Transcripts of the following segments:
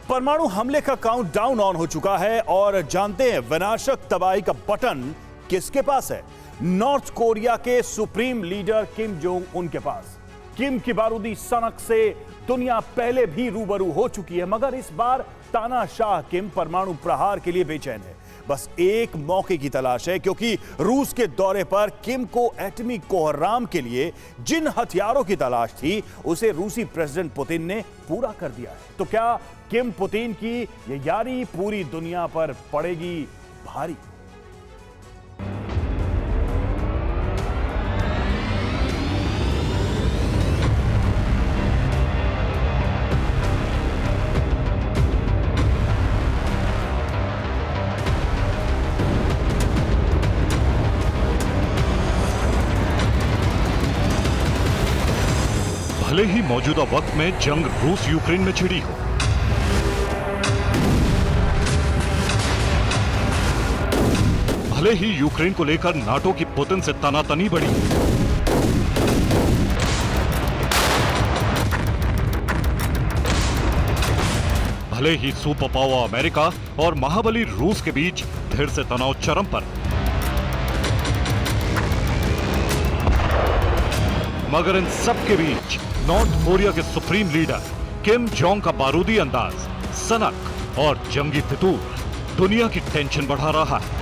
परमाणु हमले का काउंटडाउन ऑन हो चुका है और जानते हैं विनाशक तबाही का बटन किसके पास है? नॉर्थ कोरिया के supreme leader Kim Jong Un के पास। किम की बारूदी सनक से दुनिया पहले भी रूबरू हो चुकी है, मगर इस बार तानाशाह किम परमाणु प्रहार के लिए बेचैन है। बस एक मौके की तलाश है, क्योंकि रूस के दौरे पर किम को एटमी कोहराम के लिए जिन हथियारों की तलाश थी उसे रूसी प्रेसिडेंट पुतिन ने पूरा कर दिया है। तो क्या किम पुतिन की ये यारी पूरी दुनिया पर पड़ेगी भारी? भले ही मौजूदा वक्त में जंग रूस यूक्रेन में छिड़ी हो, भले ही यूक्रेन को लेकर नाटो की पुतिन से तनातनी बढ़ी, भले ही सुपर पावर अमेरिका और महाबली रूस के बीच फिर से तनाव चरम पर, मगर इन सब के बीच नॉर्थ कोरिया के सुप्रीम लीडर किम जोंग का बारूदी अंदाज, सनक और जंगी फितूर दुनिया की टेंशन बढ़ा रहा है।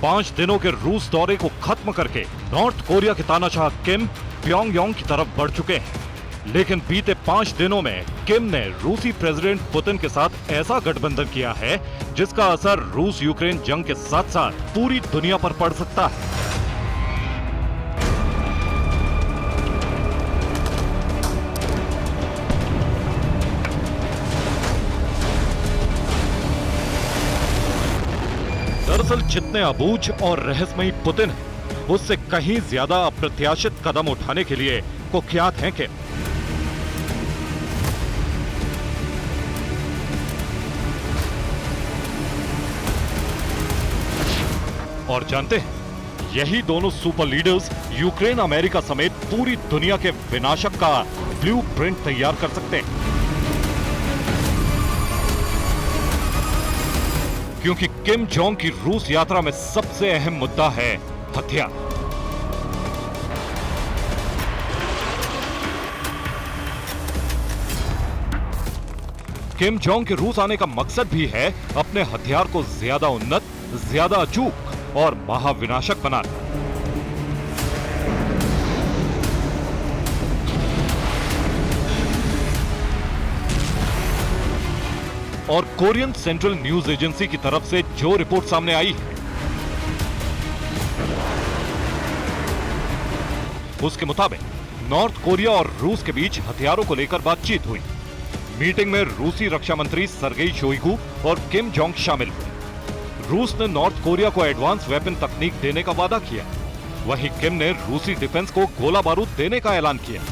पांच दिनों के रूस दौरे को खत्म करके नॉर्थ कोरिया के तानाशाह किम प्योंगयांग की तरफ बढ़ चुके हैं, लेकिन बीते 5 दिनों में किम ने रूसी प्रेसिडेंट पुतिन के साथ ऐसा गठबंधन किया है जिसका असर रूस यूक्रेन जंग के साथ साथ पूरी दुनिया पर पड़ सकता है। दरअसल जितने अबूझ और रहस्यमयी पुतिन है, उससे कहीं ज्यादा अप्रत्याशित कदम उठाने के लिए कुख्यात हैं किम। और जानते हैं, यही दोनों सुपर लीडर्स यूक्रेन अमेरिका समेत पूरी दुनिया के विनाशक का ब्लूप्रिंट तैयार कर सकते हैं, क्योंकि किम जोंग की रूस यात्रा में सबसे अहम मुद्दा है हथियार। किम जोंग के रूस आने का मकसद भी है अपने हथियार को ज्यादा उन्नत, ज्यादा अचूक और महाविनाशक बनाना। और कोरियन सेंट्रल न्यूज एजेंसी की तरफ से जो रिपोर्ट सामने आई है, उसके मुताबिक नॉर्थ कोरिया और रूस के बीच हथियारों को लेकर बातचीत हुई। मीटिंग में रूसी रक्षा मंत्री सर्गेई शोइगु और किम जोंग शामिल हुए। रूस ने नॉर्थ कोरिया को एडवांस वेपन तकनीक देने का वादा किया, वहीं किम ने रूसी डिफेंस को गोला बारूद देने का ऐलान किया।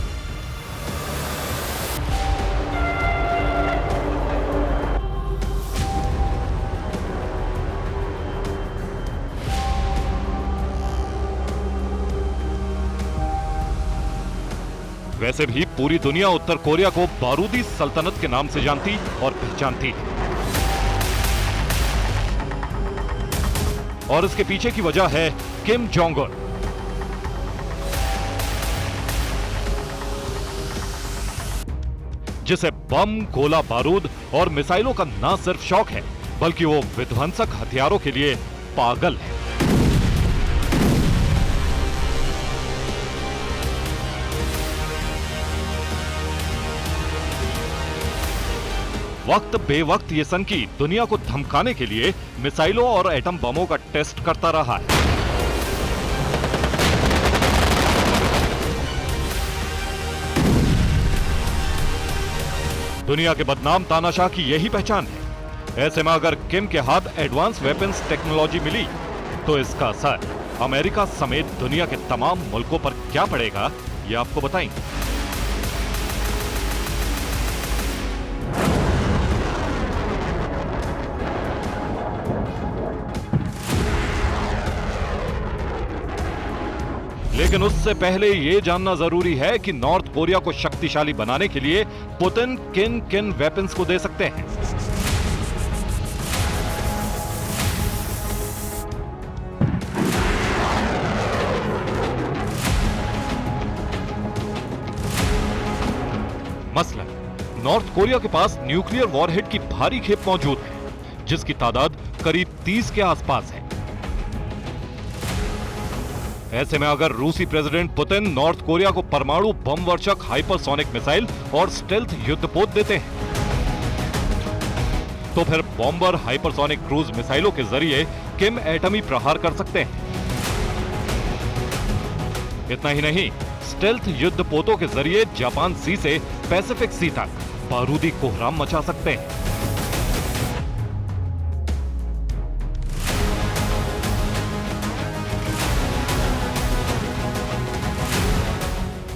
वैसे भी पूरी दुनिया उत्तर कोरिया को बारूदी सल्तनत के नाम से जानती और पहचानती है, और इसके पीछे की वजह है किम जोंग उन। जिसे बम, गोला बारूद और मिसाइलों का न सिर्फ शौक है, बल्कि वो विध्वंसक हथियारों के लिए पागल है। वक्त बेवक्त ये सनकी दुनिया को धमकाने के लिए मिसाइलों और एटम बमों का टेस्ट करता रहा है। दुनिया के बदनाम तानाशाह की यही पहचान है। ऐसे में अगर किम के हाथ एडवांस वेपन्स टेक्नोलॉजी मिली तो इसका असर अमेरिका समेत दुनिया के तमाम मुल्कों पर क्या पड़ेगा, ये आपको बताएंगे। लेकिन उससे पहले यह जानना जरूरी है कि नॉर्थ कोरिया को शक्तिशाली बनाने के लिए पुतिन किन किन वेपन्स को दे सकते हैं। मसलन नॉर्थ कोरिया के पास न्यूक्लियर वॉरहेड की भारी खेप मौजूद है, जिसकी तादाद करीब 30 के आसपास है। ऐसे में अगर रूसी प्रेसिडेंट पुतिन नॉर्थ कोरिया को परमाणु बम वर्षक हाइपरसोनिक मिसाइल और स्टेल्थ युद्धपोत देते हैं, तो फिर बॉम्बर हाइपरसोनिक क्रूज मिसाइलों के जरिए किम एटमी प्रहार कर सकते हैं। इतना ही नहीं, स्टेल्थ युद्धपोतों के जरिए जापान सी से पैसिफिक सी तक बारूदी कोहराम मचा सकते हैं।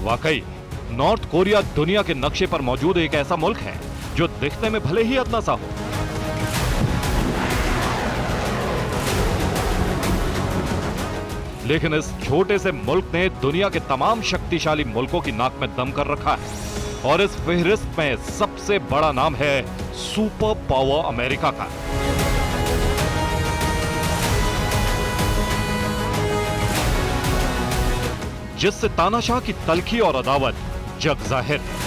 वाकई नॉर्थ कोरिया दुनिया के नक्शे पर मौजूद एक ऐसा मुल्क है जो दिखने में भले ही अदना सा हो, लेकिन इस छोटे से मुल्क ने दुनिया के तमाम शक्तिशाली मुल्कों की नाक में दम कर रखा है। और इस फहरिस्त में सबसे बड़ा नाम है सुपर पावर अमेरिका का। जिससे तानाशाह की तलखी और अदावत जग जाहिर है।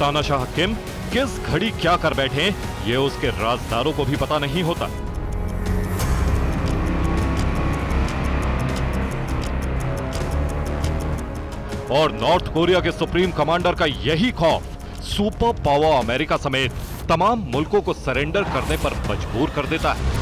तानाशाह किम किस घड़ी क्या कर बैठे, ये उसके राजदारों को भी पता नहीं होता। और नॉर्थ कोरिया के सुप्रीम कमांडर का यही खौफ सुपर पावर अमेरिका समेत तमाम मुल्कों को सरेंडर करने पर मजबूर कर देता है।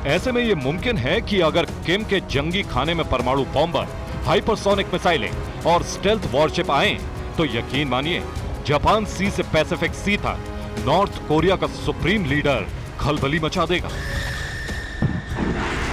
ऐसे में यह मुमकिन है कि अगर किम के जंगी खाने में परमाणु बॉम्बर, हाइपरसोनिक मिसाइलें और स्टेल्थ वॉरशिप आए, तो यकीन मानिए जापान सी से पैसिफिक सी तक नॉर्थ कोरिया का सुप्रीम लीडर खलबली मचा देगा।